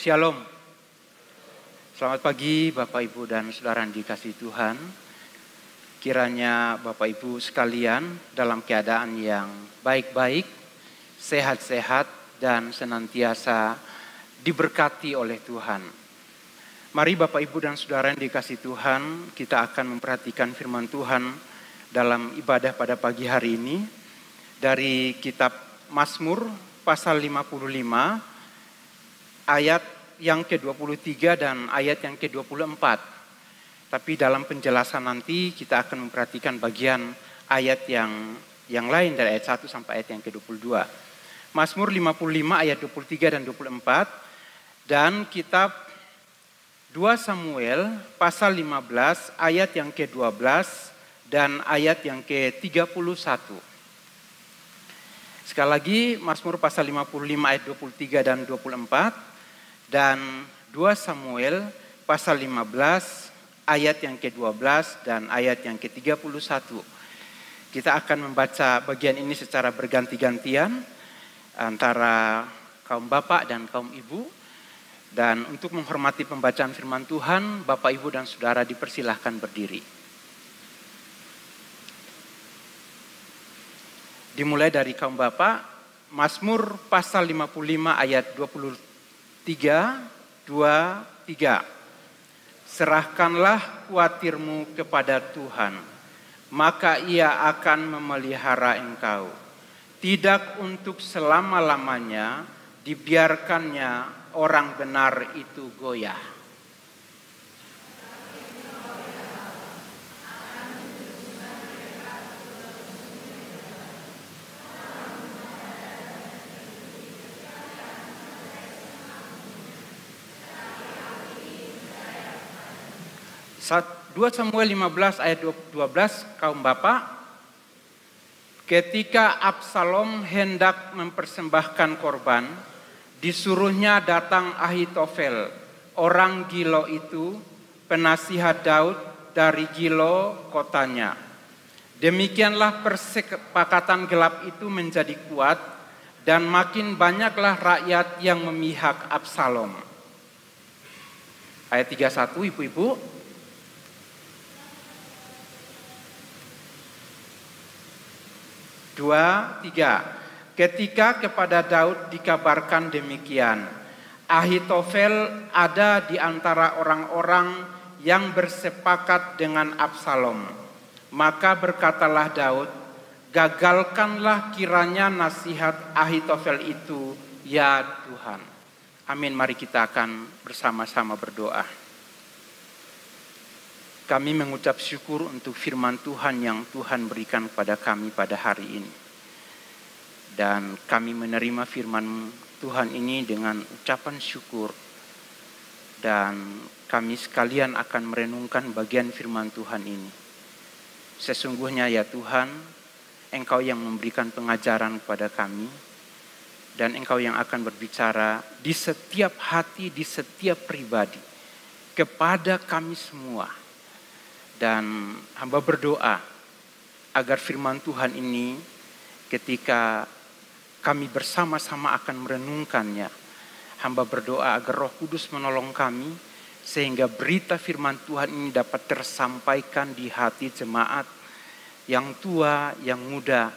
Shalom. Selamat pagi Bapak Ibu dan Saudara yang dikasihi Tuhan. Kiranya Bapak Ibu sekalian dalam keadaan yang baik-baik, sehat-sehat dan senantiasa diberkati oleh Tuhan. Mari Bapak Ibu dan Saudara yang dikasihi Tuhan, kita akan memperhatikan firman Tuhan dalam ibadah pada pagi hari ini dari kitab Mazmur pasal 55 ayat yang ke-23 dan ayat yang ke-24. Tapi dalam penjelasan nanti kita akan memperhatikan bagian ayat yang lain dari ayat 1 sampai ayat yang ke-22. Mazmur 55 ayat 23 dan 24 dan kitab 2 Samuel pasal 15 ayat yang ke-12 dan ayat yang ke-31. Sekali lagi Mazmur pasal 55 ayat 23 dan 24 dan 2 Samuel pasal 15 ayat yang ke-12 dan ayat yang ke-31. Kita akan membaca bagian ini secara berganti-gantian antara kaum bapak dan kaum ibu. Dan untuk menghormati pembacaan firman Tuhan, Bapak, Ibu, dan Saudara dipersilahkan berdiri. Dimulai dari kaum bapak, Mazmur pasal 55 ayat 23. Serahkanlah khawatirmu kepada Tuhan, maka Ia akan memelihara engkau. Tidak untuk selama-lamanya dibiarkannya orang benar itu goyah. Saat 2 Samuel 15 ayat 12 kaum bapak, ketika Absalom hendak mempersembahkan korban, disuruhnya datang Ahitofel, orang Gilo itu, penasihat Daud dari Gilo kotanya. Demikianlah persepakatan gelap itu menjadi kuat dan makin banyaklah rakyat yang memihak Absalom. Ayat 31 ibu-ibu. 2, 3. Ketika kepada Daud dikabarkan demikian, Ahitofel ada di antara orang-orang yang bersepakat dengan Absalom. Maka berkatalah Daud, gagalkanlah kiranya nasihat Ahitofel itu, ya Tuhan. Amin, mari kita akan bersama-sama berdoa. Kami mengucap syukur untuk firman Tuhan yang Tuhan berikan kepada kami pada hari ini. Dan kami menerima firman Tuhan ini dengan ucapan syukur. Dan kami sekalian akan merenungkan bagian firman Tuhan ini. Sesungguhnya ya Tuhan, Engkau yang memberikan pengajaran kepada kami. Dan Engkau yang akan berbicara di setiap hati, di setiap pribadi. Kepada kami semua. Dan hamba berdoa agar firman Tuhan ini ketika kami bersama-sama akan merenungkannya. Hamba berdoa agar Roh Kudus menolong kami sehingga berita firman Tuhan ini dapat tersampaikan di hati jemaat yang tua, yang muda.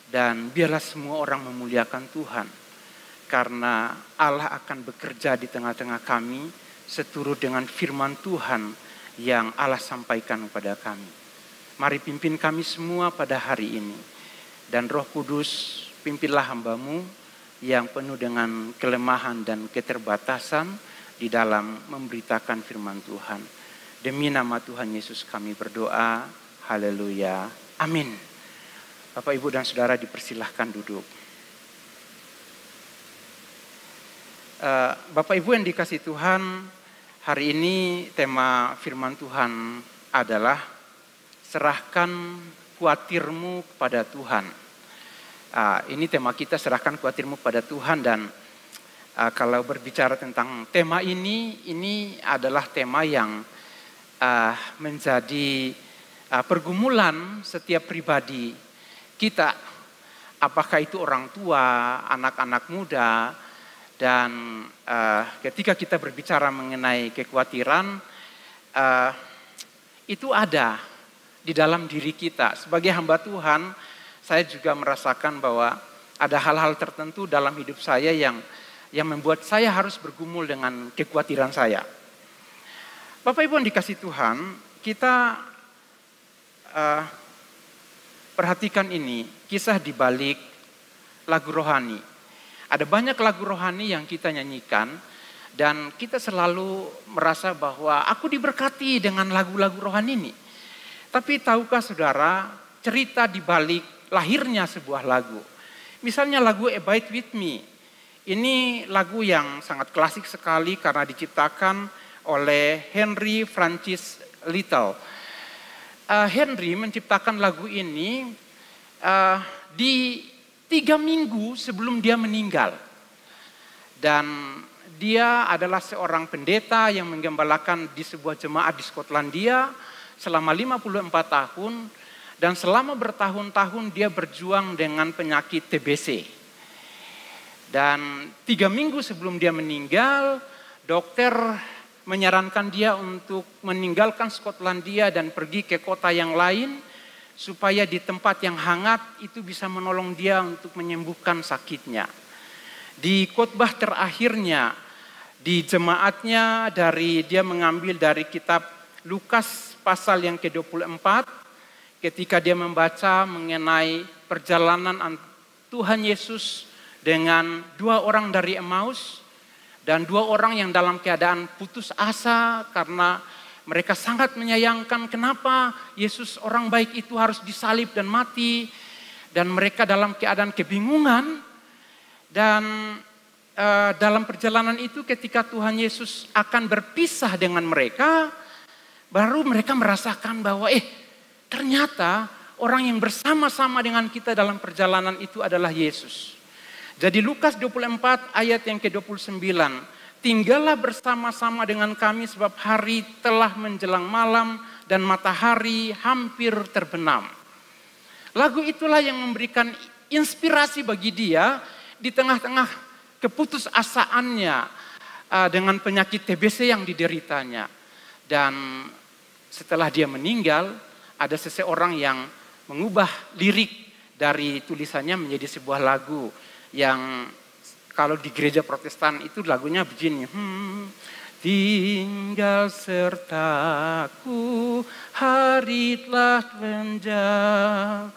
Dan biarlah semua orang memuliakan Tuhan. Karena Allah akan bekerja di tengah-tengah kami seturut dengan firman Tuhan yang Allah sampaikan kepada kami. Mari pimpin kami semua pada hari ini. Dan Roh Kudus pimpinlah hamba-Mu yang penuh dengan kelemahan dan keterbatasan di dalam memberitakan firman Tuhan. Demi nama Tuhan Yesus kami berdoa. Haleluya. Amin. Bapak, Ibu, dan Saudara dipersilahkan duduk. Bapak, Ibu yang dikasihi Tuhan, hari ini tema firman Tuhan adalah serahkan khawatirmu kepada Tuhan. Ini tema kita, serahkan khawatirmu kepada Tuhan. Dan kalau berbicara tentang tema ini adalah tema yang menjadi pergumulan setiap pribadi kita. Apakah itu orang tua, anak-anak muda, Dan ketika kita berbicara mengenai kekhawatiran, itu ada di dalam diri kita. Sebagai hamba Tuhan, saya juga merasakan bahwa ada hal-hal tertentu dalam hidup saya yang membuat saya harus bergumul dengan kekhawatiran saya. Bapak Ibu yang dikasih Tuhan, kita perhatikan ini, kisah di balik lagu rohani. Ada banyak lagu rohani yang kita nyanyikan dan kita selalu merasa bahwa aku diberkati dengan lagu-lagu rohani ini. Tapi tahukah saudara cerita di balik lahirnya sebuah lagu? Misalnya lagu Abide With Me. Ini lagu yang sangat klasik sekali karena diciptakan oleh Henry Francis Little. Henry menciptakan lagu ini di 3 minggu sebelum dia meninggal. Dan dia adalah seorang pendeta yang menggembalakan di sebuah jemaat di Skotlandia selama 54 tahun. Dan selama bertahun-tahun dia berjuang dengan penyakit TBC. Dan 3 minggu sebelum dia meninggal, dokter menyarankan dia untuk meninggalkan Skotlandia dan pergi ke kota yang lain, supaya di tempat yang hangat itu bisa menolong dia untuk menyembuhkan sakitnya. Di khotbah terakhirnya di jemaatnya, dia mengambil dari kitab Lukas pasal yang ke-24, ketika dia membaca mengenai perjalanan Tuhan Yesus dengan 2 orang dari Emmaus, dan 2 orang yang dalam keadaan putus asa karena mereka sangat menyayangkan kenapa Yesus orang baik itu harus disalib dan mati. Dan mereka dalam keadaan kebingungan. Dan dalam perjalanan itu ketika Tuhan Yesus akan berpisah dengan mereka, baru mereka merasakan bahwa ternyata orang yang bersama-sama dengan kita dalam perjalanan itu adalah Yesus. Jadi Lukas 24 ayat yang ke-29. Tinggallah bersama-sama dengan kami sebab hari telah menjelang malam dan matahari hampir terbenam. Lagu itulah yang memberikan inspirasi bagi dia di tengah-tengah keputusasaannya dengan penyakit TBC yang dideritanya. Dan setelah dia meninggal, ada seseorang yang mengubah lirik dari tulisannya menjadi sebuah lagu yang kalau di gereja Protestan itu lagunya begini. Tinggal sertaku, hari telah menjauh,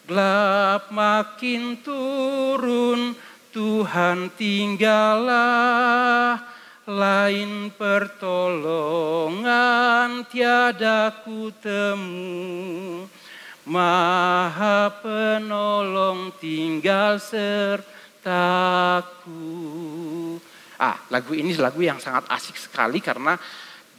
gelap makin turun, Tuhan tinggallah, lain pertolongan tiada ku temu, Maha penolong tinggal sertaku. Lagu ini lagu yang sangat asik sekali karena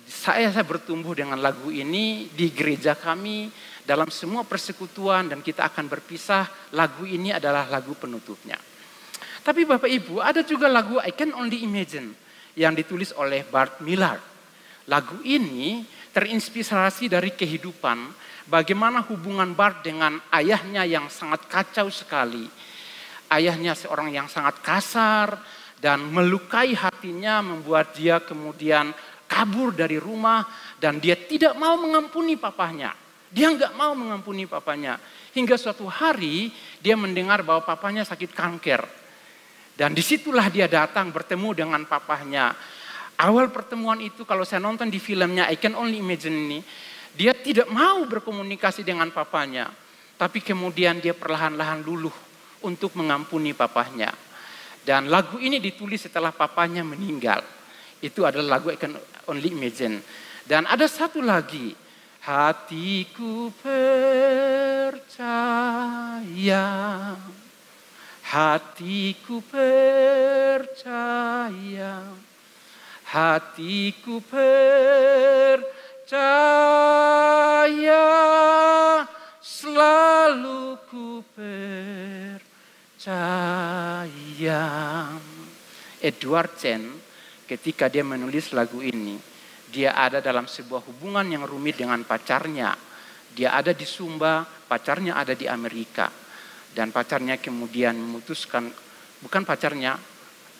saya bertumbuh dengan lagu ini di gereja kami dalam semua persekutuan dan kita akan berpisah. Lagu ini adalah lagu penutupnya. Tapi Bapak Ibu, ada juga lagu I Can Only Imagine yang ditulis oleh Bart Millard. Lagu ini terinspirasi dari kehidupan, bagaimana hubungan Bart dengan ayahnya yang sangat kacau sekali. Ayahnya seorang yang sangat kasar dan melukai hatinya, membuat dia kemudian kabur dari rumah dan dia tidak mau mengampuni papahnya. Dia nggak mau mengampuni papanya. Hingga suatu hari dia mendengar bahwa papanya sakit kanker. Dan disitulah dia datang bertemu dengan papahnya. Awal pertemuan itu kalau saya nonton di filmnya I Can Only Imagine ini, dia tidak mau berkomunikasi dengan papanya. Tapi kemudian dia perlahan-lahan luluh untuk mengampuni papahnya. Dan lagu ini ditulis setelah papahnya meninggal. Itu adalah lagu I Can Only Imagine. Dan ada satu lagi. Hatiku percaya, hatiku percaya, hatiku percaya, selalu ku percaya. Edward Chen ketika dia menulis lagu ini, dia ada dalam sebuah hubungan yang rumit dengan pacarnya. Dia ada di Sumba, pacarnya ada di Amerika. Dan pacarnya kemudian memutuskan, bukan pacarnya,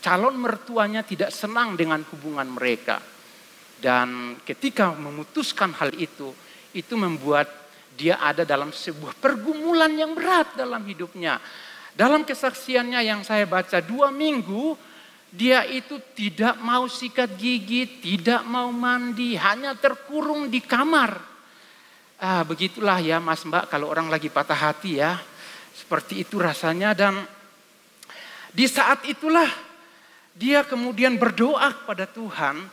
calon mertuanya tidak senang dengan hubungan mereka. Dan ketika memutuskan hal itu membuat dia ada dalam sebuah pergumulan yang berat dalam hidupnya. Dalam kesaksiannya yang saya baca 2 minggu, dia itu tidak mau sikat gigi, tidak mau mandi, hanya terkurung di kamar. Begitulah ya Mas Mbak, kalau orang lagi patah hati ya. Seperti itu rasanya, dan di saat itulah dia kemudian berdoa kepada Tuhan,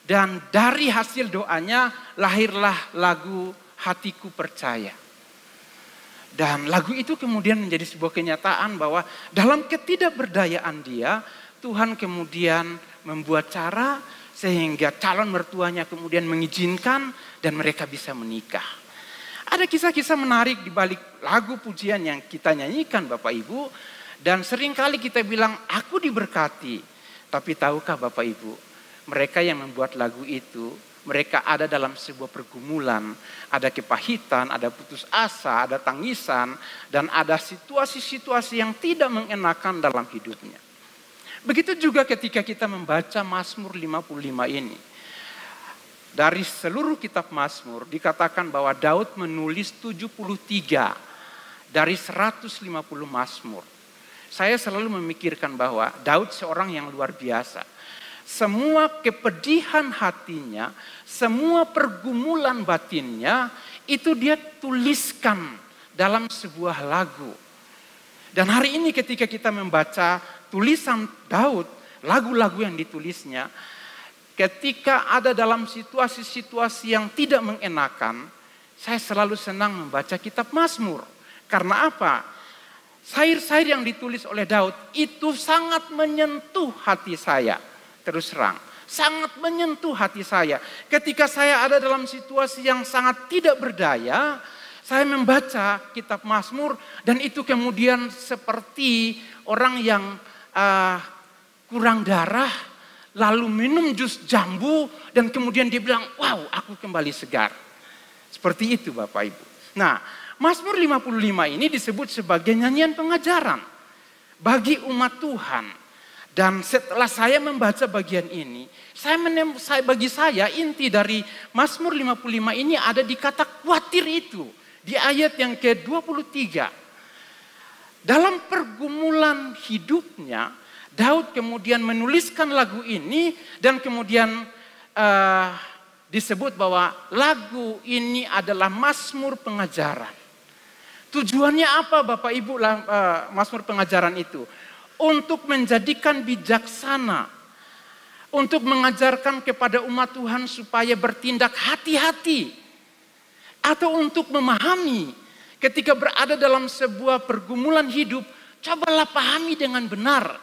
dan dari hasil doanya lahirlah lagu Hatiku Percaya. Dan lagu itu kemudian menjadi sebuah kenyataan bahwa dalam ketidakberdayaan dia, Tuhan kemudian membuat cara sehingga calon mertuanya kemudian mengizinkan dan mereka bisa menikah. Ada kisah-kisah menarik di balik lagu pujian yang kita nyanyikan Bapak Ibu. Dan seringkali kita bilang, aku diberkati. Tapi tahukah Bapak Ibu, mereka yang membuat lagu itu, mereka ada dalam sebuah pergumulan. Ada kepahitan, ada putus asa, ada tangisan. Dan ada situasi-situasi yang tidak mengenakan dalam hidupnya. Begitu juga ketika kita membaca Mazmur 55 ini. Dari seluruh kitab Mazmur dikatakan bahwa Daud menulis 73 dari 150 Mazmur. Saya selalu memikirkan bahwa Daud seorang yang luar biasa. Semua kepedihan hatinya, semua pergumulan batinnya itu dia tuliskan dalam sebuah lagu. Dan hari ini ketika kita membaca tulisan Daud, lagu-lagu yang ditulisnya, ketika ada dalam situasi-situasi yang tidak mengenakan, saya selalu senang membaca kitab Mazmur. Karena apa? Syair-syair yang ditulis oleh Daud itu sangat menyentuh hati saya. Terus terang, sangat menyentuh hati saya. Ketika saya ada dalam situasi yang sangat tidak berdaya, saya membaca kitab Mazmur dan itu kemudian seperti orang yang kurang darah, lalu minum jus jambu dan kemudian dia bilang, wow, aku kembali segar. Seperti itu Bapak Ibu. Nah, Mazmur 55 ini disebut sebagai nyanyian pengajaran bagi umat Tuhan. Dan setelah saya membaca bagian ini, bagi saya inti dari Mazmur 55 ini ada di kata khawatir itu. Di ayat yang ke-23. Dalam pergumulan hidupnya, Daud kemudian menuliskan lagu ini dan kemudian disebut bahwa lagu ini adalah Mazmur pengajaran. Tujuannya apa Bapak Ibu Mazmur pengajaran itu? Untuk menjadikan bijaksana, untuk mengajarkan kepada umat Tuhan supaya bertindak hati-hati, atau untuk memahami ketika berada dalam sebuah pergumulan hidup, cobalah pahami dengan benar,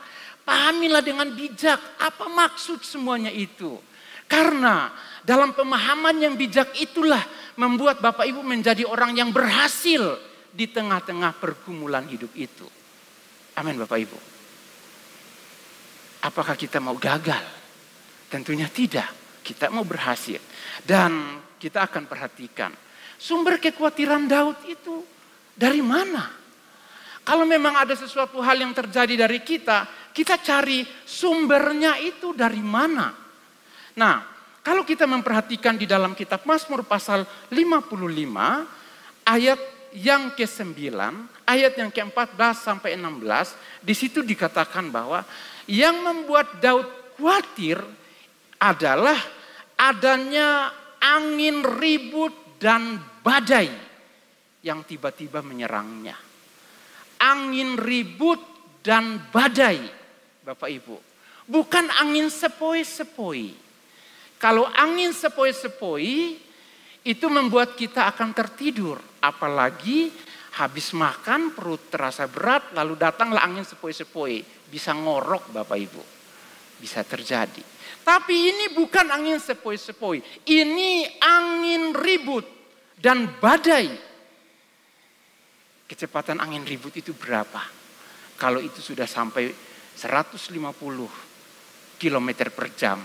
pahamilah dengan bijak apa maksud semuanya itu. Karena dalam pemahaman yang bijak itulah membuat Bapak Ibu menjadi orang yang berhasil di tengah-tengah pergumulan hidup itu. Amin Bapak Ibu. Apakah kita mau gagal? Tentunya tidak. Kita mau berhasil. Dan kita akan perhatikan sumber kekhawatiran Daud itu dari mana? Kalau memang ada sesuatu hal yang terjadi dari kita cari sumbernya itu dari mana? Nah, kalau kita memperhatikan di dalam kitab Mazmur pasal 55 ayat yang ke-9, ayat yang ke-14 sampai 16, di situ dikatakan bahwa yang membuat Daud khawatir adalah adanya angin ribut dan badai yang tiba-tiba menyerangnya. Angin ribut dan badai, Bapak Ibu. Bukan angin sepoi-sepoi. Kalau angin sepoi-sepoi itu membuat kita akan tertidur. Apalagi habis makan perut terasa berat lalu datanglah angin sepoi-sepoi. Bisa ngorok Bapak Ibu. Bisa terjadi. Tapi ini bukan angin sepoi-sepoi. Ini angin ribut dan badai. Kecepatan angin ribut itu berapa? Kalau itu sudah sampai 150 km per jam.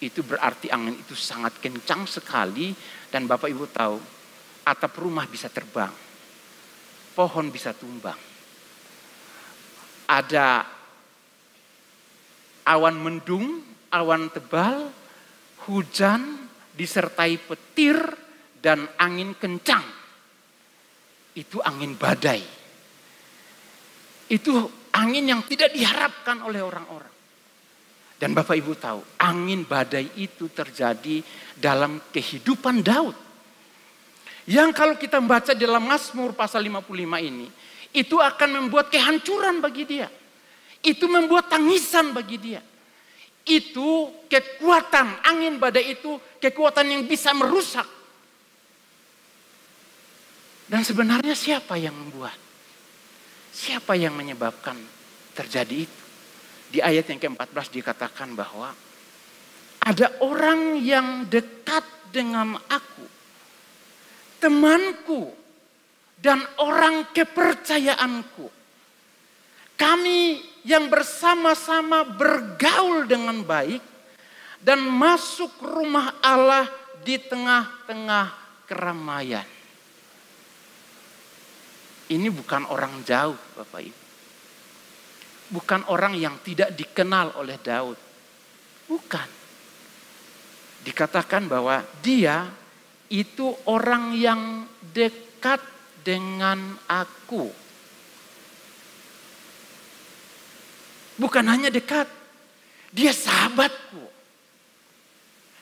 Itu berarti angin itu sangat kencang sekali. Dan Bapak Ibu tahu, atap rumah bisa terbang. Pohon bisa tumbang. Ada awan mendung, awan tebal, hujan disertai petir dan angin kencang. Itu angin badai. Itu angin yang tidak diharapkan oleh orang-orang. Dan Bapak Ibu tahu, angin badai itu terjadi dalam kehidupan Daud. Yang kalau kita membaca dalam Mazmur pasal 55 ini, itu akan membuat kehancuran bagi dia. Itu membuat tangisan bagi dia. Itu kekuatan, angin badai itu kekuatan yang bisa merusak. Dan sebenarnya siapa yang membuat? Siapa yang menyebabkan terjadi itu? Di ayat yang ke-14 dikatakan bahwa ada orang yang dekat dengan aku, temanku dan orang kepercayaanku. Kami yang bersama-sama bergaul dengan baik dan masuk rumah Allah di tengah-tengah keramaian. Ini bukan orang jauh, Bapak Ibu. Bukan orang yang tidak dikenal oleh Daud. Bukan. Dikatakan bahwa dia itu orang yang dekat dengan aku. Bukan hanya dekat, dia sahabatku.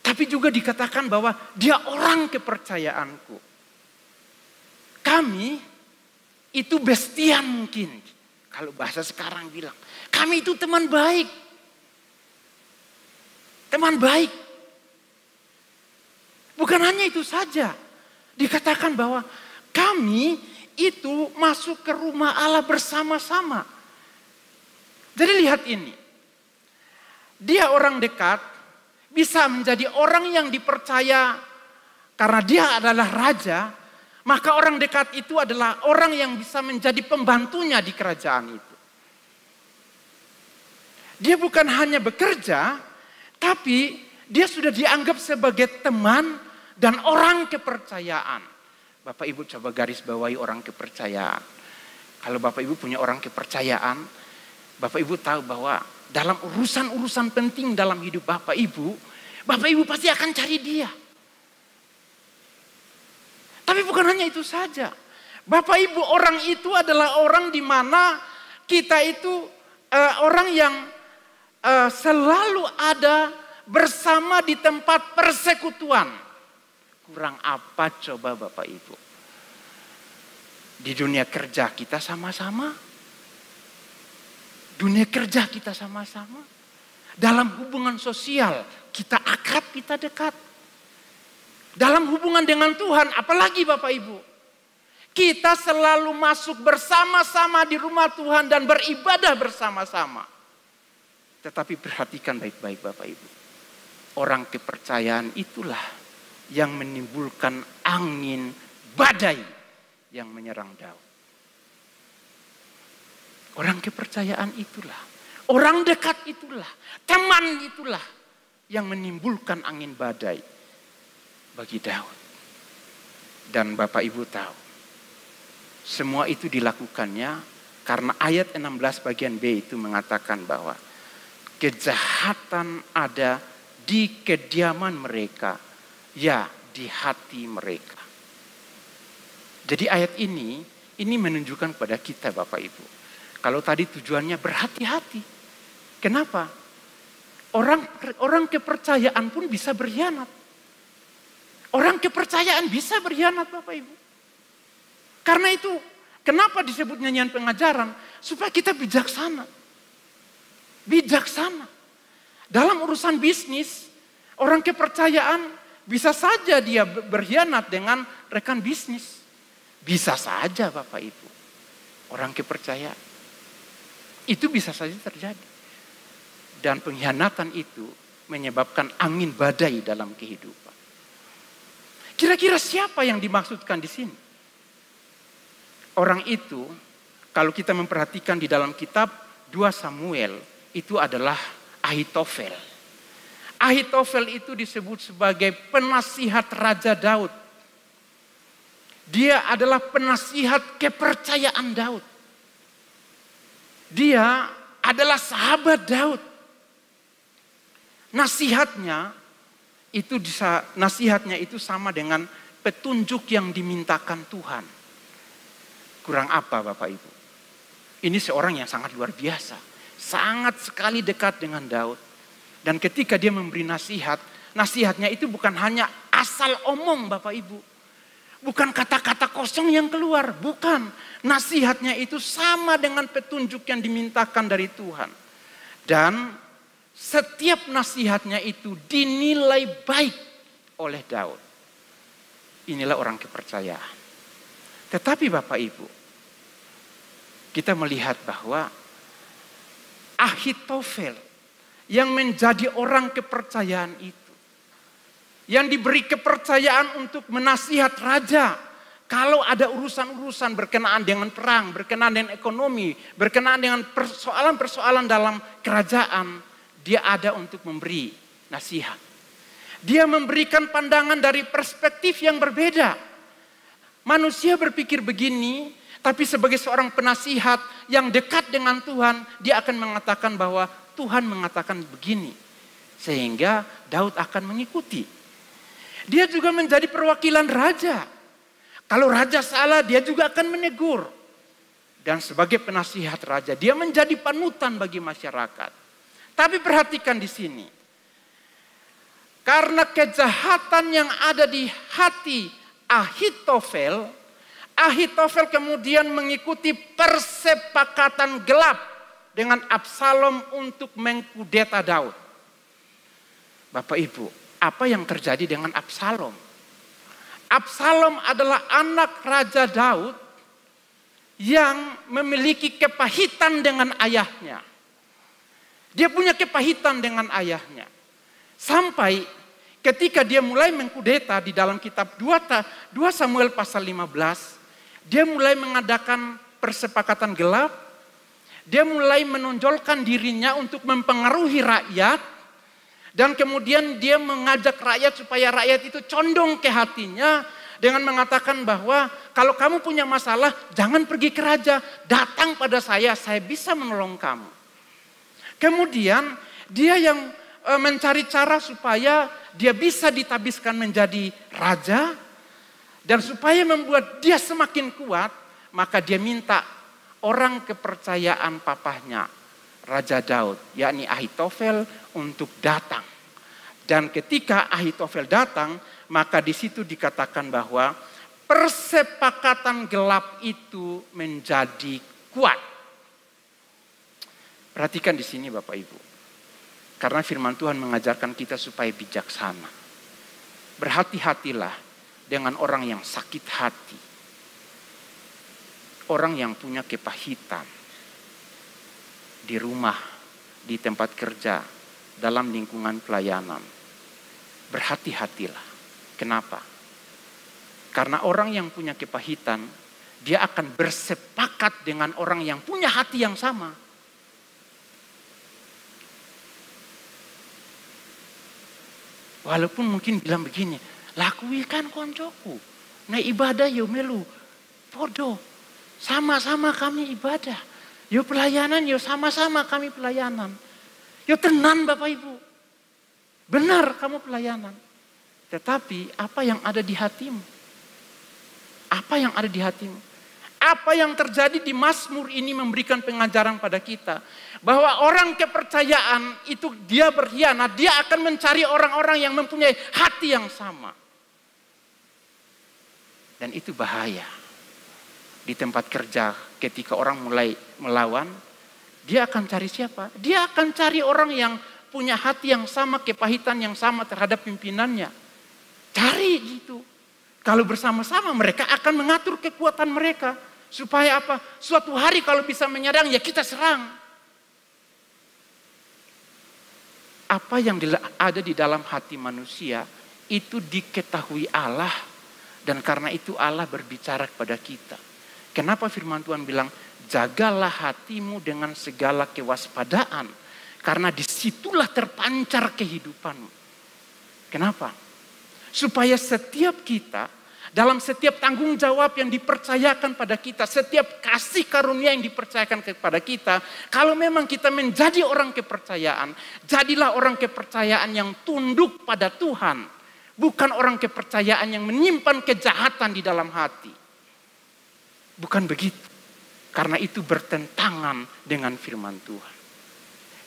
Tapi juga dikatakan bahwa dia orang kepercayaanku. Kami itu bestian mungkin. Kalau bahasa sekarang bilang, kami itu teman baik. Teman baik. Bukan hanya itu saja. Dikatakan bahwa kami itu masuk ke rumah Allah bersama-sama. Jadi lihat ini. Dia orang dekat, bisa menjadi orang yang dipercaya karena dia adalah raja. Maka orang dekat itu adalah orang yang bisa menjadi pembantunya di kerajaan itu. Dia bukan hanya bekerja, tapi dia sudah dianggap sebagai teman dan orang kepercayaan. Bapak Ibu coba garis bawahi orang kepercayaan. Kalau Bapak Ibu punya orang kepercayaan, Bapak Ibu tahu bahwa dalam urusan-urusan penting dalam hidup Bapak Ibu pasti akan cari dia. Tapi bukan hanya itu saja. Bapak Ibu, orang itu adalah orang di mana kita itu orang yang selalu ada bersama di tempat persekutuan. Kurang apa coba Bapak Ibu? Di dunia kerja kita sama-sama. Dunia kerja kita sama-sama. Dalam hubungan sosial kita akrab, kita dekat. Dalam hubungan dengan Tuhan, apalagi Bapak Ibu. Kita selalu masuk bersama-sama di rumah Tuhan dan beribadah bersama-sama. Tetapi perhatikan baik-baik Bapak Ibu. Orang kepercayaan itulah yang menimbulkan angin badai yang menyerang Daud. Orang kepercayaan itulah, orang dekat itulah, teman itulah yang menimbulkan angin badai bagi Daud. Dan Bapak Ibu tahu, semua itu dilakukannya karena ayat 16 bagian B itu mengatakan bahwa kejahatan ada di kediaman mereka, ya di hati mereka. Jadi ayat ini menunjukkan kepada kita Bapak Ibu. Kalau tadi tujuannya berhati-hati. Kenapa? Orang kepercayaan pun bisa berkhianat. Orang kepercayaan bisa berkhianat Bapak Ibu. Karena itu, kenapa disebut nyanyian pengajaran? Supaya kita bijaksana. Bijaksana. Dalam urusan bisnis, orang kepercayaan bisa saja dia berkhianat dengan rekan bisnis. Bisa saja Bapak Ibu. Orang kepercayaan. Itu bisa saja terjadi. Dan pengkhianatan itu menyebabkan angin badai dalam kehidupan. Kira-kira siapa yang dimaksudkan di sini? Orang itu, kalau kita memperhatikan di dalam kitab 2 Samuel, itu adalah Ahitofel. Ahitofel itu disebut sebagai penasihat Raja Daud. Dia adalah penasihat kepercayaan Daud. Dia adalah sahabat Daud. nasihatnya itu sama dengan petunjuk yang dimintakan Tuhan. Kurang apa Bapak Ibu? Ini seorang yang sangat luar biasa. Sangat sekali dekat dengan Daud. Dan ketika dia memberi nasihat, nasihatnya itu bukan hanya asal omong Bapak Ibu. Bukan kata-kata kosong yang keluar, bukan. Nasihatnya itu sama dengan petunjuk yang dimintakan dari Tuhan. Dan setiap nasihatnya itu dinilai baik oleh Daud. Inilah orang kepercayaan. Tetapi Bapak Ibu, kita melihat bahwa Ahitofel yang menjadi orang kepercayaan itu, yang diberi kepercayaan untuk menasihat raja kalau ada urusan-urusan berkenaan dengan perang, berkenaan dengan ekonomi, berkenaan dengan persoalan-persoalan dalam kerajaan, dia ada untuk memberi nasihat. Dia memberikan pandangan dari perspektif yang berbeda. Manusia berpikir begini, tapi sebagai seorang penasihat yang dekat dengan Tuhan, dia akan mengatakan bahwa Tuhan mengatakan begini. Sehingga Daud akan mengikuti. Dia juga menjadi perwakilan raja. Kalau raja salah, dia juga akan menegur. Dan sebagai penasihat raja, dia menjadi panutan bagi masyarakat. Tapi perhatikan di sini. Karena kejahatan yang ada di hati Ahitofel, Ahitofel kemudian mengikuti persepakatan gelap dengan Absalom untuk mengkudeta Daud. Bapak Ibu, apa yang terjadi dengan Absalom? Absalom adalah anak Raja Daud yang memiliki kepahitan dengan ayahnya. Dia punya kepahitan dengan ayahnya. Sampai ketika dia mulai mengkudeta di dalam kitab 2 Samuel pasal 15, dia mulai mengadakan persepakatan gelap. Dia mulai menonjolkan dirinya untuk mempengaruhi rakyat. Dan kemudian dia mengajak rakyat supaya rakyat itu condong ke hatinya dengan mengatakan bahwa kalau kamu punya masalah jangan pergi ke raja, datang pada saya bisa menolong kamu. Kemudian dia yang mencari cara supaya dia bisa ditabiskan menjadi raja dan supaya membuat dia semakin kuat, maka dia minta orang kepercayaan papahnya, Raja Daud, yakni Ahitofel, untuk datang. Dan ketika Ahitofel datang, maka di situ dikatakan bahwa persepakatan gelap itu menjadi kuat. Perhatikan di sini Bapak Ibu. Karena firman Tuhan mengajarkan kita supaya bijaksana. Berhati-hatilah dengan orang yang sakit hati. Orang yang punya kepahitan. Di rumah, di tempat kerja, dalam lingkungan pelayanan. Berhati-hatilah. Kenapa? Karena orang yang punya kepahitan, dia akan bersepakat dengan orang yang punya hati yang sama. Walaupun mungkin bilang begini, lakui kan koncoku, nah ibadah yo melu, podo, sama-sama kami ibadah, yo pelayanan yo sama-sama kami pelayanan, yo tenan Bapak Ibu, benar kamu pelayanan, tetapi apa yang ada di hatimu? Apa yang ada di hatimu? Apa yang terjadi di Mazmur ini memberikan pengajaran pada kita. Bahwa orang kepercayaan itu dia berkhianat. Dia akan mencari orang-orang yang mempunyai hati yang sama. Dan itu bahaya. Di tempat kerja ketika orang mulai melawan. Dia akan cari siapa? Dia akan cari orang yang punya hati yang sama, kepahitan yang sama terhadap pimpinannya. Cari gitu. Kalau bersama-sama mereka akan mengatur kekuatan mereka. Supaya apa? Suatu hari kalau bisa menyerang ya kita serang. Apa yang ada di dalam hati manusia itu diketahui Allah. Dan karena itu Allah berbicara kepada kita. Kenapa firman Tuhan bilang jagalah hatimu dengan segala kewaspadaan. Karena disitulah terpancar kehidupanmu. Kenapa? Supaya setiap kita dalam setiap tanggung jawab yang dipercayakan pada kita, setiap kasih karunia yang dipercayakan kepada kita, kalau memang kita menjadi orang kepercayaan, jadilah orang kepercayaan yang tunduk pada Tuhan, bukan orang kepercayaan yang menyimpan kejahatan di dalam hati. Bukan begitu, karena itu bertentangan dengan firman Tuhan.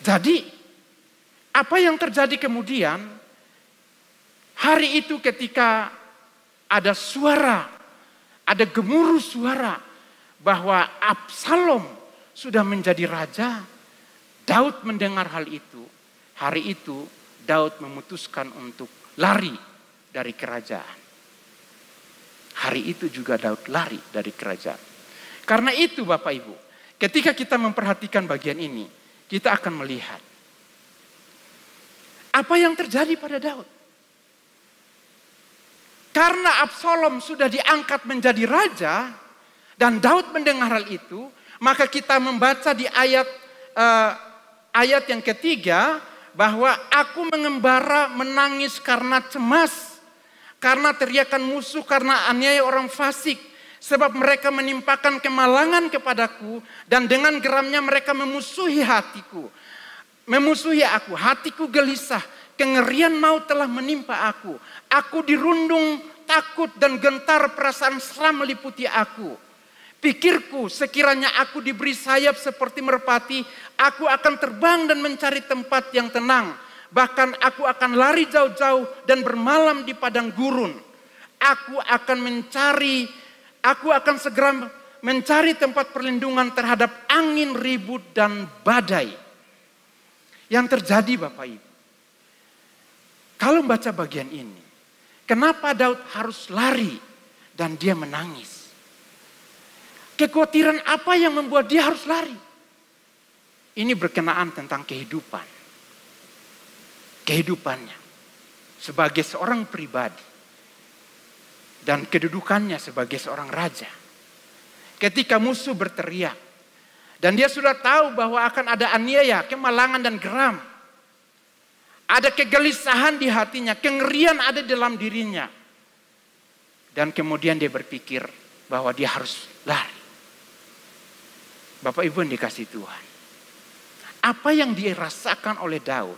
Jadi, apa yang terjadi kemudian, hari itu ketika ada suara, ada gemuruh suara bahwa Absalom sudah menjadi raja. Daud mendengar hal itu. Hari itu Daud memutuskan untuk lari dari kerajaan. Hari itu juga Daud lari dari kerajaan. Karena itu Bapak Ibu, ketika kita memperhatikan bagian ini, kita akan melihat apa yang terjadi pada Daud. Karena Absalom sudah diangkat menjadi raja dan Daud mendengar hal itu, maka kita membaca di ayat yang ketiga bahwa aku mengembara menangis karena cemas, karena teriakan musuh, karena aniaya orang fasik, sebab mereka menimpakan kemalangan kepadaku dan dengan geramnya mereka memusuhi hatiku. Memusuhi aku, hatiku gelisah, kengerian maut telah menimpa aku. Aku dirundung takut dan gentar, perasaan seram meliputi aku. Pikirku, sekiranya aku diberi sayap seperti merpati, aku akan terbang dan mencari tempat yang tenang. Bahkan aku akan lari jauh-jauh dan bermalam di padang gurun. Aku akan segera mencari tempat perlindungan terhadap angin ribut dan badai. Yang terjadi Bapak Ibu, kalau membaca bagian ini, kenapa Daud harus lari dan dia menangis? Kekhawatiran apa yang membuat dia harus lari? Ini berkenaan tentang kehidupannya sebagai seorang pribadi dan kedudukannya sebagai seorang raja. Ketika musuh berteriak dan dia sudah tahu bahwa akan ada aniaya, kemalangan dan geram. Ada kegelisahan di hatinya, kengerian ada dalam dirinya. Dan kemudian dia berpikir bahwa dia harus lari. Bapak Ibu yang dikasihi Tuhan, apa yang dirasakan oleh Daud,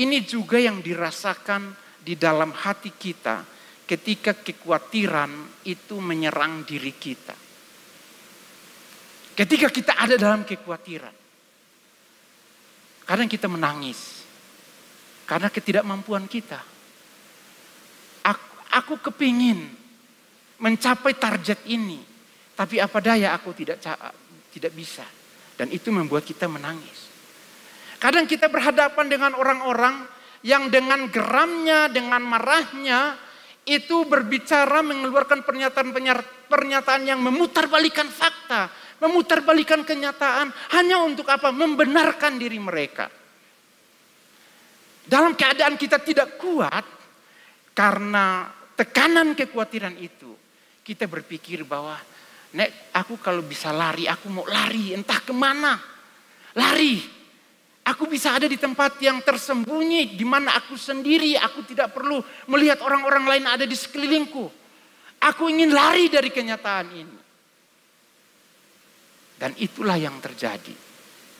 ini juga yang dirasakan di dalam hati kita ketika kekhawatiran itu menyerang diri kita. Ketika kita ada dalam kekhawatiran, kadang kita menangis karena ketidakmampuan kita. Aku kepingin mencapai target ini, tapi apa daya aku tidak bisa. Dan itu membuat kita menangis. Kadang kita berhadapan dengan orang-orang yang dengan geramnya, dengan marahnya, itu berbicara mengeluarkan pernyataan yang memutarbalikkan fakta, memutarbalikkan kenyataan, hanya untuk apa? Membenarkan diri mereka. Dalam keadaan kita tidak kuat, karena tekanan kekhawatiran itu, kita berpikir bahwa, Nek, aku kalau bisa lari, aku mau lari, entah kemana. Lari. Aku bisa ada di tempat yang tersembunyi, di mana aku sendiri, aku tidak perlu melihat orang-orang lain ada di sekelilingku. Aku ingin lari dari kenyataan ini. Dan itulah yang terjadi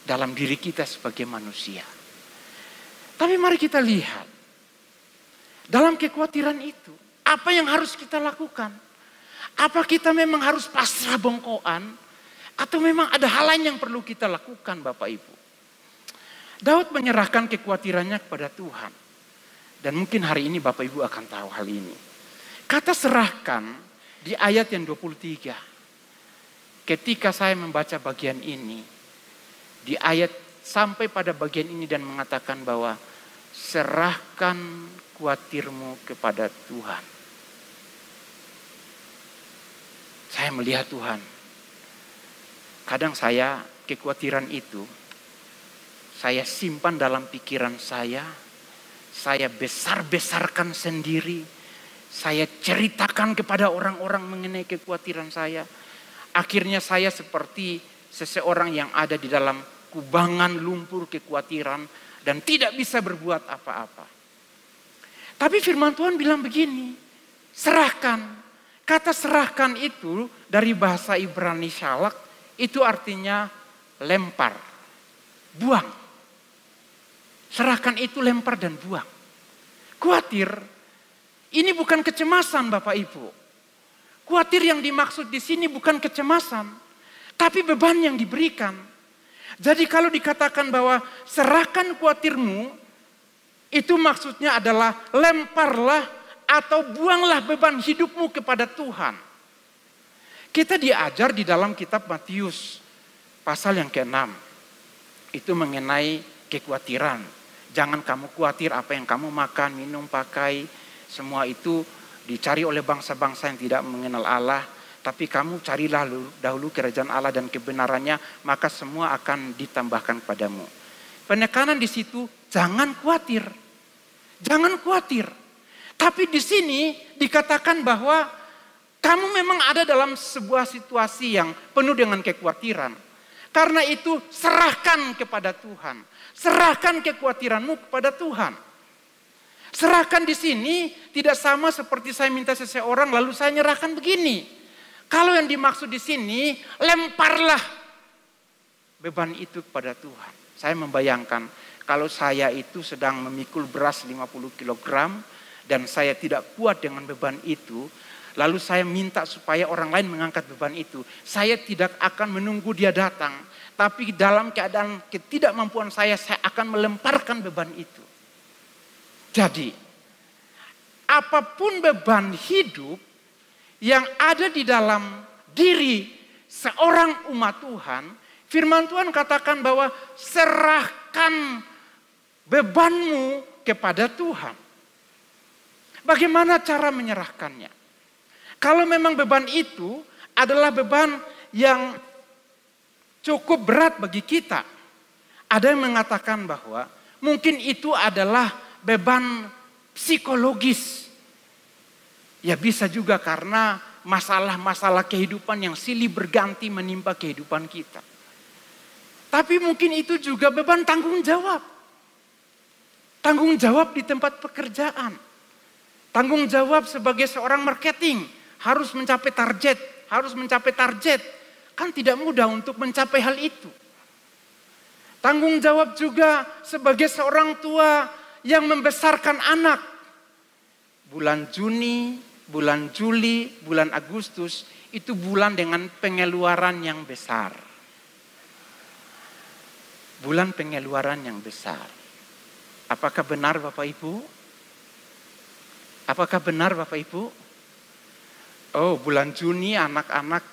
dalam diri kita sebagai manusia. Tapi mari kita lihat, dalam kekhawatiran itu, apa yang harus kita lakukan? Apa kita memang harus pasrah bongkoan? Atau memang ada hal lain yang perlu kita lakukan Bapak Ibu? Daud menyerahkan kekhawatirannya kepada Tuhan. Dan mungkin hari ini Bapak Ibu akan tahu hal ini. Kata serahkan di ayat yang 23. Ketika saya membaca bagian ini, di ayat sampai pada bagian ini dan mengatakan bahwa serahkan khawatirmu kepada Tuhan. Saya melihat Tuhan. Kadang saya kekhawatiran itu, saya simpan dalam pikiran saya besar-besarkan sendiri, saya ceritakan kepada orang-orang mengenai kekhawatiran saya. Akhirnya saya seperti seseorang yang ada di dalam kubangan lumpur kekhawatiran dan tidak bisa berbuat apa-apa. Tapi firman Tuhan bilang begini, serahkan. Kata serahkan itu dari bahasa Ibrani shalak itu artinya lempar, buang. Serahkan itu lempar dan buang. Khawatir, ini bukan kecemasan Bapak Ibu. Khawatir yang dimaksud di sini bukan kecemasan, tapi beban yang diberikan. Jadi kalau dikatakan bahwa serahkan khawatirmu, itu maksudnya adalah lemparlah atau buanglah beban hidupmu kepada Tuhan. Kita diajar di dalam kitab Matius pasal yang ke-6. Itu mengenai kekhawatiran. Jangan kamu khawatir apa yang kamu makan, minum, pakai. Semua itu dicari oleh bangsa-bangsa yang tidak mengenal Allah. Tapi kamu carilah dahulu kerajaan Allah dan kebenarannya, maka semua akan ditambahkan padamu. Penekanan di situ, jangan khawatir. Jangan khawatir. Tapi di sini dikatakan bahwa kamu memang ada dalam sebuah situasi yang penuh dengan kekhawatiran. Karena itu serahkan kepada Tuhan. Serahkan kekhawatiranmu kepada Tuhan. Serahkan di sini tidak sama seperti saya minta seseorang lalu saya nyerahkan begini. Kalau yang dimaksud di sini, lemparlah beban itu kepada Tuhan. Saya membayangkan kalau saya itu sedang memikul beras 50 kg dan saya tidak kuat dengan beban itu, lalu saya minta supaya orang lain mengangkat beban itu. Saya tidak akan menunggu dia datang, tapi dalam keadaan ketidakmampuan saya akan melemparkan beban itu. Jadi, apapun beban hidup yang ada di dalam diri seorang umat Tuhan, firman Tuhan katakan bahwa serahkan bebanmu kepada Tuhan. Bagaimana cara menyerahkannya? Kalau memang beban itu adalah beban yang cukup berat bagi kita, ada yang mengatakan bahwa mungkin itu adalah beban psikologis. Ya bisa juga karena masalah-masalah kehidupan yang silih berganti menimpa kehidupan kita. Tapi mungkin itu juga beban tanggung jawab. Tanggung jawab di tempat pekerjaan. Tanggung jawab sebagai seorang marketing. Harus mencapai target. Kan tidak mudah untuk mencapai hal itu. Tanggung jawab juga sebagai seorang tua yang membesarkan anak. Bulan Juni, bulan Juli, bulan Agustus, itu bulan dengan pengeluaran yang besar. Bulan pengeluaran yang besar. Apakah benar Bapak Ibu? Apakah benar Bapak Ibu? Oh, bulan Juni anak-anak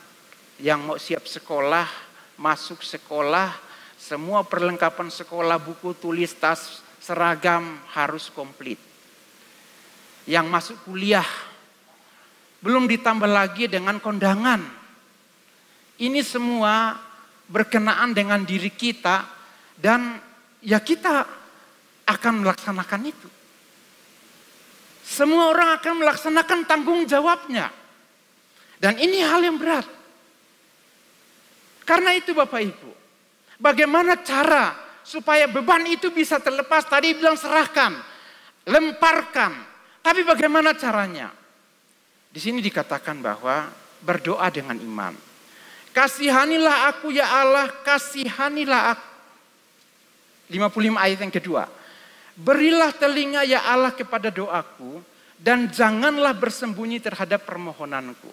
yang mau siap sekolah, masuk sekolah, semua perlengkapan sekolah, buku, tulis, tas, seragam harus komplit. Yang masuk kuliah, belum ditambah lagi dengan kondangan. Ini semua berkenaan dengan diri kita dan ya kita akan melaksanakan itu. Semua orang akan melaksanakan tanggung jawabnya. Dan ini hal yang berat. Karena itu Bapak Ibu, bagaimana cara supaya beban itu bisa terlepas? Tadi bilang serahkan, lemparkan. Tapi bagaimana caranya? Di sini dikatakan bahwa berdoa dengan iman. Kasihanilah aku ya Allah, kasihanilah aku. 55 ayat yang kedua. Berilah telinga ya Allah kepada doaku dan janganlah bersembunyi terhadap permohonanku.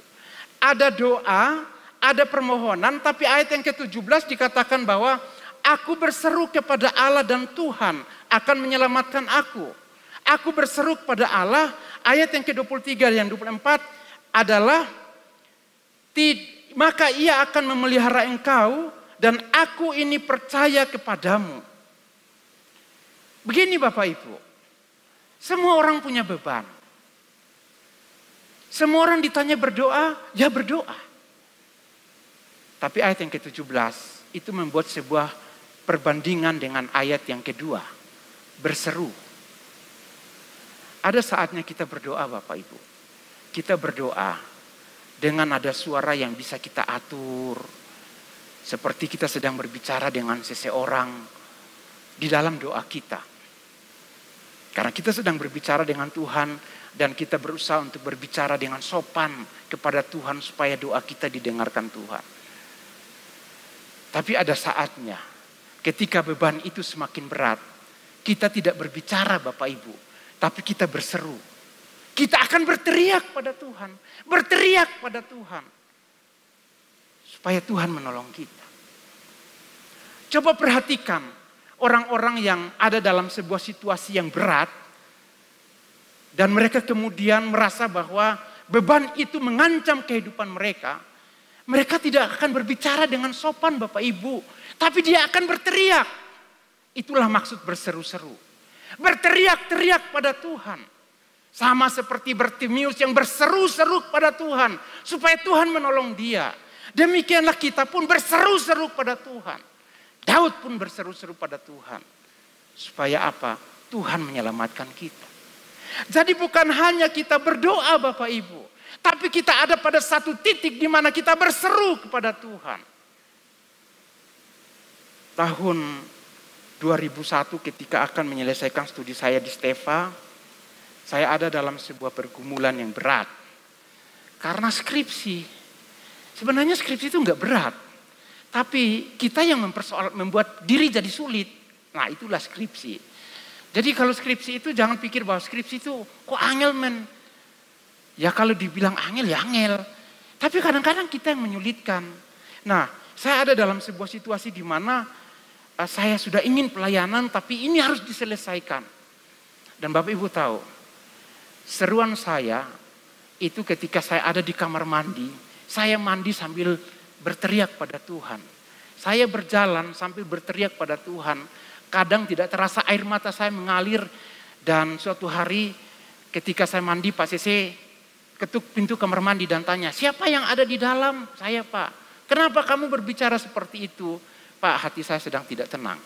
Ada doa, ada permohonan, tapi ayat yang ke-17 dikatakan bahwa aku berseru kepada Allah dan Tuhan akan menyelamatkan aku. Aku berseru kepada Allah, ayat yang ke-23 dan 24 adalah maka ia akan memelihara engkau dan aku ini percaya kepadamu. Begini Bapak Ibu, semua orang punya beban. Semua orang ditanya berdoa, ya berdoa. Tapi ayat yang ke-17 itu membuat sebuah perbandingan dengan ayat yang kedua, berseru. Ada saatnya kita berdoa Bapak Ibu. Kita berdoa dengan ada suara yang bisa kita atur. Seperti kita sedang berbicara dengan seseorang di dalam doa kita. Karena kita sedang berbicara dengan Tuhan dan kita berusaha untuk berbicara dengan sopan kepada Tuhan supaya doa kita didengarkan Tuhan. Tapi ada saatnya ketika beban itu semakin berat, kita tidak berbicara Bapak Ibu, tapi kita berseru. Kita akan berteriak pada Tuhan, berteriak pada Tuhan. Supaya Tuhan menolong kita. Coba perhatikan orang-orang yang ada dalam sebuah situasi yang berat dan mereka kemudian merasa bahwa beban itu mengancam kehidupan mereka. Mereka tidak akan berbicara dengan sopan Bapak Ibu, tapi dia akan berteriak. Itulah maksud berseru-seru. Berteriak-teriak pada Tuhan. Sama seperti Bartimius yang berseru-seru pada Tuhan supaya Tuhan menolong dia. Demikianlah kita pun berseru-seru pada Tuhan. Daud pun berseru-seru pada Tuhan. Supaya apa? Tuhan menyelamatkan kita. Jadi bukan hanya kita berdoa Bapak Ibu. Tapi kita ada pada satu titik di mana kita berseru kepada Tuhan. Tahun 2001 ketika akan menyelesaikan studi saya di Stefa, saya ada dalam sebuah pergumulan yang berat. Karena skripsi. Sebenarnya skripsi itu enggak berat. Tapi kita yang membuat diri jadi sulit. Nah itulah skripsi. Jadi kalau skripsi itu jangan pikir bahwa skripsi itu kok angel men. Ya kalau dibilang angel ya angel. Tapi kadang-kadang kita yang menyulitkan. Nah saya ada dalam sebuah situasi di mana saya sudah ingin pelayanan tapi ini harus diselesaikan. Dan Bapak Ibu tahu, seruan saya itu ketika saya ada di kamar mandi, saya mandi sambil berteriak pada Tuhan. Saya berjalan sambil berteriak pada Tuhan. Kadang tidak terasa air mata saya mengalir. Dan suatu hari ketika saya mandi, Pak CC ketuk pintu kamar mandi dan tanya, siapa yang ada di dalam? Saya Pak. Kenapa kamu berbicara seperti itu? Pak, hati saya sedang tidak tenang.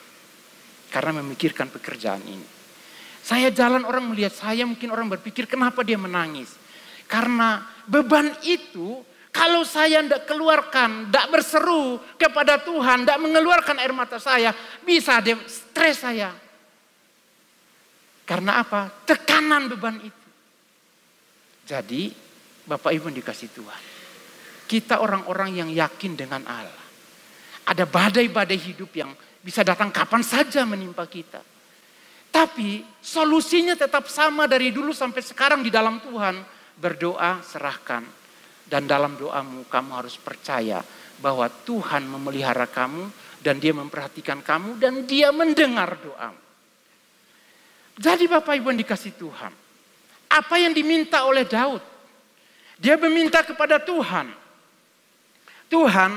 Karena memikirkan pekerjaan ini. Saya jalan orang melihat saya, mungkin orang berpikir kenapa dia menangis. Karena beban itu kalau saya tidak keluarkan, tidak berseru kepada Tuhan, tidak mengeluarkan air mata saya, bisa stres saya. Karena apa? Tekanan beban itu. Jadi Bapak Ibu dikasih Tuhan. Kita orang-orang yang yakin dengan Allah. Ada badai-badai hidup yang bisa datang kapan saja menimpa kita. Tapi solusinya tetap sama dari dulu sampai sekarang di dalam Tuhan. Berdoa, serahkan. Dan dalam doamu kamu harus percaya bahwa Tuhan memelihara kamu dan Dia memperhatikan kamu dan Dia mendengar doamu. Jadi Bapak Ibu yang dikasih Tuhan. Apa yang diminta oleh Daud? Dia meminta kepada Tuhan. Tuhan,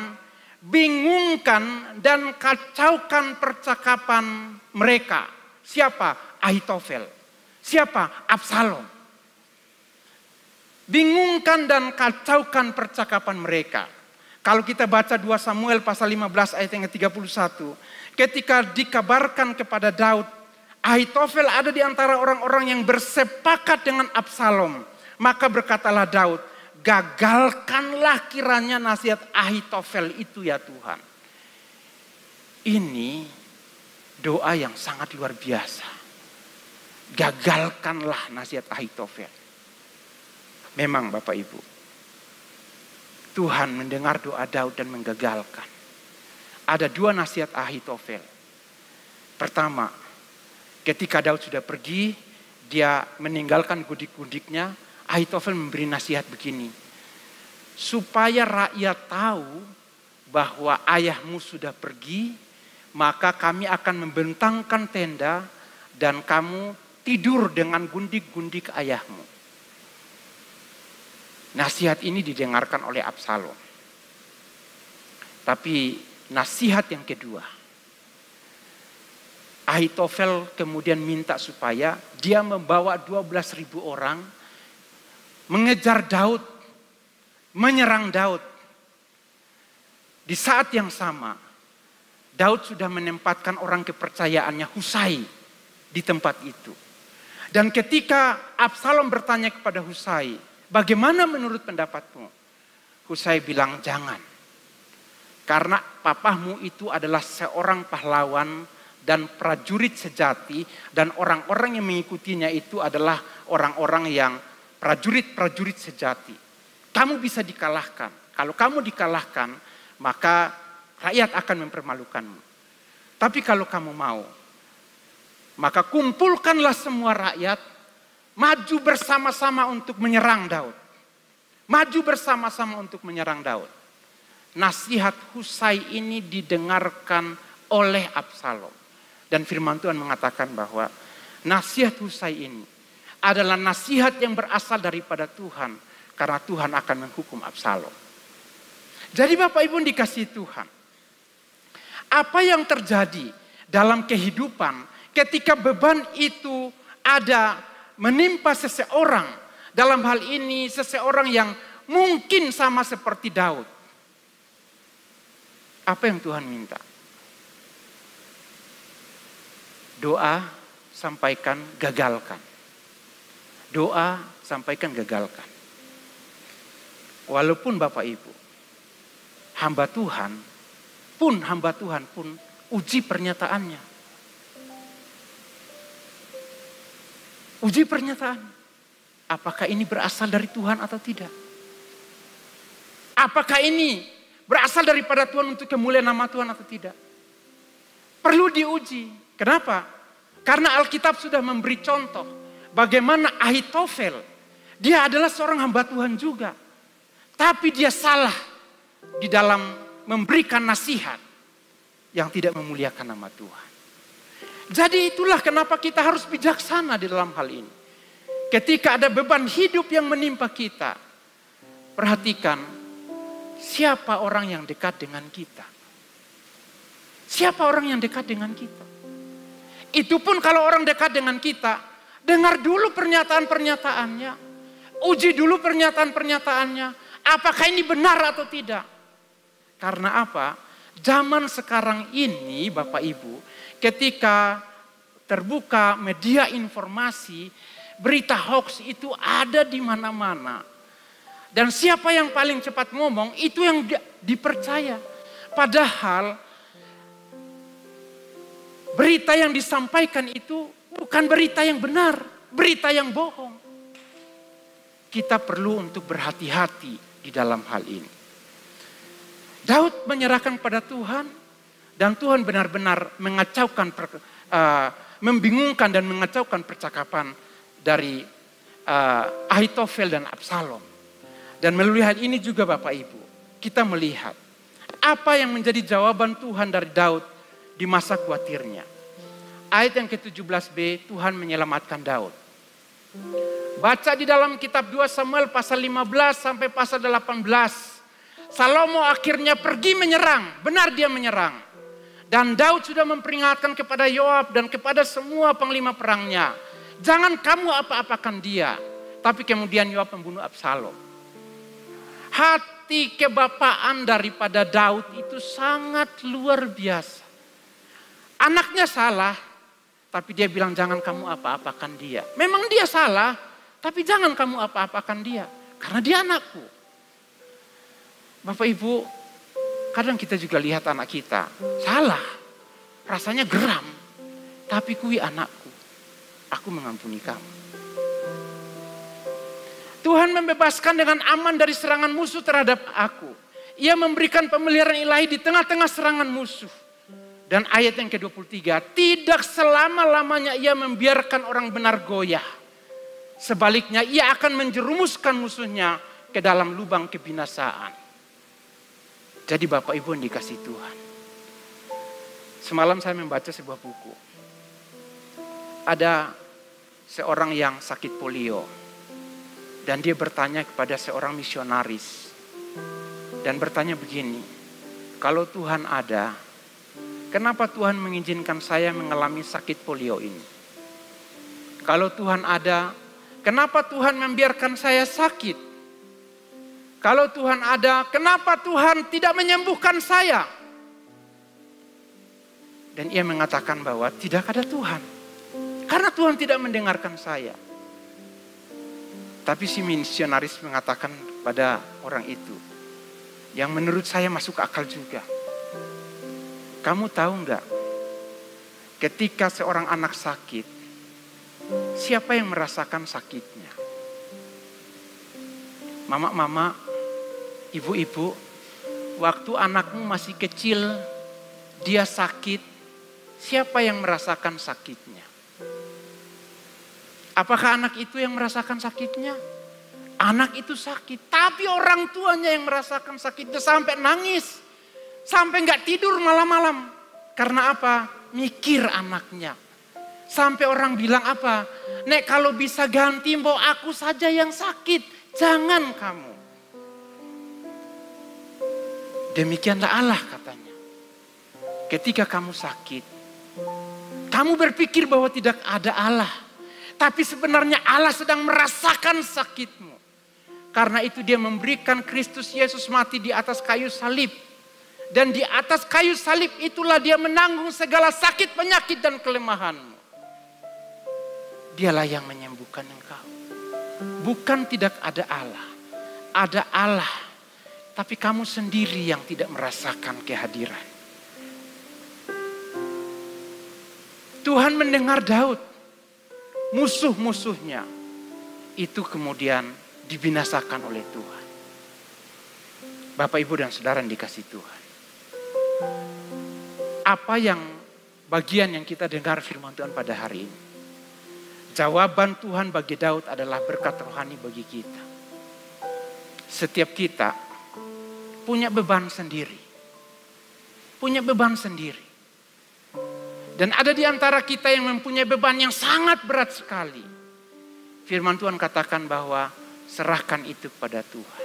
bingungkan dan kacaukan percakapan mereka. Siapa? Ahitofel. Siapa? Absalom. Bingungkan dan kacaukan percakapan mereka. Kalau kita baca 2 Samuel pasal 15 ayat yang ke-31. Ketika dikabarkan kepada Daud, Ahitofel ada di antara orang-orang yang bersepakat dengan Absalom. Maka berkatalah Daud, gagalkanlah kiranya nasihat Ahitofel itu ya Tuhan. Ini doa yang sangat luar biasa. Gagalkanlah nasihat Ahitofel. Memang Bapak Ibu, Tuhan mendengar doa Daud dan menggagalkan. Ada 2 nasihat Ahitofel. Pertama, ketika Daud sudah pergi, dia meninggalkan gudik-gudiknya, Ahitofel memberi nasihat begini. Supaya rakyat tahu bahwa ayahmu sudah pergi, maka kami akan membentangkan tenda dan kamu tidur dengan gundik-gundik ayahmu. Nasihat ini didengarkan oleh Absalom. Tapi nasihat yang kedua, Ahitofel kemudian minta supaya dia membawa 12.000 orang mengejar Daud, menyerang Daud. Di saat yang sama, Daud sudah menempatkan orang kepercayaannya Husai di tempat itu. Dan ketika Absalom bertanya kepada Husai, bagaimana menurut pendapatmu? Husai bilang jangan. Karena papahmu itu adalah seorang pahlawan dan prajurit sejati, dan orang-orang yang mengikutinya itu adalah orang-orang yang prajurit-prajurit sejati. Kamu bisa dikalahkan. Kalau kamu dikalahkan, maka rakyat akan mempermalukanmu. Tapi kalau kamu mau, maka kumpulkanlah semua rakyat, maju bersama-sama untuk menyerang Daud. Maju bersama-sama untuk menyerang Daud. Nasihat Husai ini didengarkan oleh Absalom. Dan firman Tuhan mengatakan bahwa nasihat Husai ini adalah nasihat yang berasal daripada Tuhan. Karena Tuhan akan menghukum Absalom. Jadi Bapak Ibu dikasihi Tuhan. Apa yang terjadi dalam kehidupan ketika beban itu ada menimpa seseorang. Dalam hal ini seseorang yang mungkin sama seperti Daud. Apa yang Tuhan minta? Doa, sampaikan, gagalkan. Doa, sampaikan, gagalkan. Walaupun Bapak Ibu, hamba Tuhan pun uji pernyataannya. Uji pernyataan. Apakah ini berasal dari Tuhan atau tidak? Apakah ini berasal daripada Tuhan untuk kemuliaan nama Tuhan atau tidak? Perlu diuji. Kenapa? Karena Alkitab sudah memberi contoh bagaimana Ahitofel, dia adalah seorang hamba Tuhan juga. Tapi dia salah di dalam memberikan nasihat yang tidak memuliakan nama Tuhan. Jadi itulah kenapa kita harus bijaksana di dalam hal ini. Ketika ada beban hidup yang menimpa kita, perhatikan siapa orang yang dekat dengan kita. Siapa orang yang dekat dengan kita. Itu pun kalau orang dekat dengan kita, dengar dulu pernyataan-pernyataannya. Uji dulu pernyataan-pernyataannya. Apakah ini benar atau tidak? Karena apa? Zaman sekarang ini Bapak Ibu, ketika terbuka media informasi, berita hoax itu ada di mana-mana. Dan siapa yang paling cepat ngomong, itu yang dipercaya. Padahal berita yang disampaikan itu bukan berita yang benar, berita yang bohong. Kita perlu untuk berhati-hati di dalam hal ini. Daud menyerahkan pada Tuhan dan Tuhan benar-benar mengacaukan, membingungkan dan mengacaukan percakapan dari Ahitofel dan Absalom. Dan melalui hal ini juga Bapak Ibu, kita melihat apa yang menjadi jawaban Tuhan dari Daud di masa khawatirnya. Ayat yang ke-17b, Tuhan menyelamatkan Daud. Baca di dalam kitab 2 Samuel pasal 15 sampai pasal 18. Salomo akhirnya pergi menyerang, benar dia menyerang. Dan Daud sudah memperingatkan kepada Yoab dan kepada semua panglima perangnya. Jangan kamu apa-apakan dia. Tapi kemudian Yoab membunuh Absalom. Hati kebapaan daripada Daud itu sangat luar biasa. Anaknya salah, tapi dia bilang jangan kamu apa-apakan dia. Memang dia salah, tapi jangan kamu apa-apakan dia. Karena dia anakku. Bapak Ibu, kadang kita juga lihat anak kita salah, rasanya geram, tapi kui anakku, aku mengampuni kamu. Tuhan membebaskan dengan aman dari serangan musuh terhadap aku. Ia memberikan pemeliharaan ilahi di tengah-tengah serangan musuh. Dan ayat yang ke-23, tidak selama-lamanya ia membiarkan orang benar goyah. Sebaliknya ia akan menjerumuskan musuhnya ke dalam lubang kebinasaan. Jadi Bapak Ibu yang dikasih Tuhan. Semalam saya membaca sebuah buku. Ada seorang yang sakit polio. Dan dia bertanya kepada seorang misionaris. Dan bertanya begini. Kalau Tuhan ada, kenapa Tuhan mengizinkan saya mengalami sakit polio ini? Kalau Tuhan ada, kenapa Tuhan membiarkan saya sakit? Kalau Tuhan ada, kenapa Tuhan tidak menyembuhkan saya? Dan ia mengatakan bahwa tidak ada Tuhan. Karena Tuhan tidak mendengarkan saya. Tapi si misionaris mengatakan pada orang itu, yang menurut saya masuk akal juga. Kamu tahu enggak? ketika seorang anak sakit, siapa yang merasakan sakitnya? Mama-mama, ibu-ibu, waktu anakmu masih kecil, dia sakit, siapa yang merasakan sakitnya? Apakah anak itu yang merasakan sakitnya? Anak itu sakit, tapi orang tuanya yang merasakan sakitnya sampai nangis, sampai nggak tidur malam-malam. Karena apa? Mikir anaknya. Sampai orang bilang apa? Nek kalau bisa ganti mbok aku saja yang sakit, jangan kamu. Demikianlah Allah katanya. Ketika kamu sakit, kamu berpikir bahwa tidak ada Allah. Tapi sebenarnya Allah sedang merasakan sakitmu. Karena itu dia memberikan Kristus Yesus mati di atas kayu salib. Dan di atas kayu salib itulah dia menanggung segala sakit, penyakit dan kelemahanmu. Dialah yang menyembuhkan engkau. Bukan tidak ada Allah. Ada Allah. Tapi kamu sendiri yang tidak merasakan kehadiran. Tuhan mendengar Daud. Musuh-musuhnya itu kemudian dibinasakan oleh Tuhan. Bapak, Ibu dan Saudara yang dikasihi Tuhan. Apa yang bagian yang kita dengar firman Tuhan pada hari ini? Jawaban Tuhan bagi Daud adalah berkat rohani bagi kita. Setiap kita punya beban sendiri. Punya beban sendiri. Dan ada di antara kita yang mempunyai beban yang sangat berat sekali. Firman Tuhan katakan bahwa serahkan itu kepada Tuhan.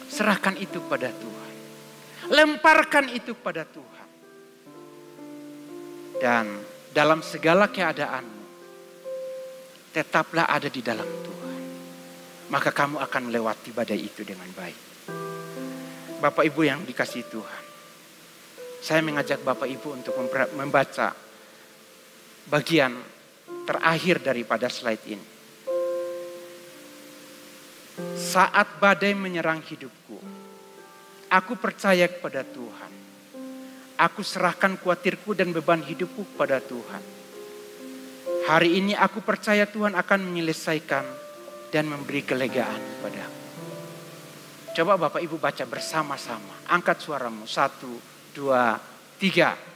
Serahkan itu kepada Tuhan. Lemparkan itu kepada Tuhan. Dan dalam segala keadaanmu, tetaplah ada di dalam Tuhan. Maka kamu akan melewati badai itu dengan baik. Bapak Ibu yang dikasihi Tuhan. Saya mengajak Bapak Ibu untuk membaca bagian terakhir daripada slide ini. Saat badai menyerang hidupku, aku percaya kepada Tuhan. Aku serahkan kuatirku dan beban hidupku kepada Tuhan. Hari ini aku percaya Tuhan akan menyelesaikan dan memberi kelegaan kepadaku. Coba Bapak Ibu baca bersama-sama. Angkat suaramu. 1, 2, 3.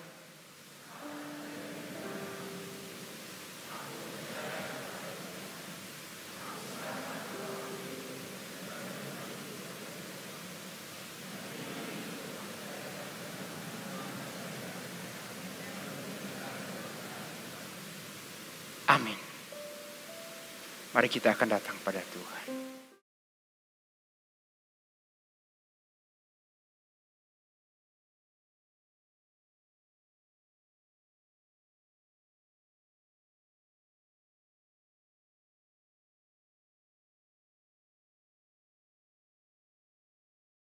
Amin. Mari kita akan datang pada Tuhan.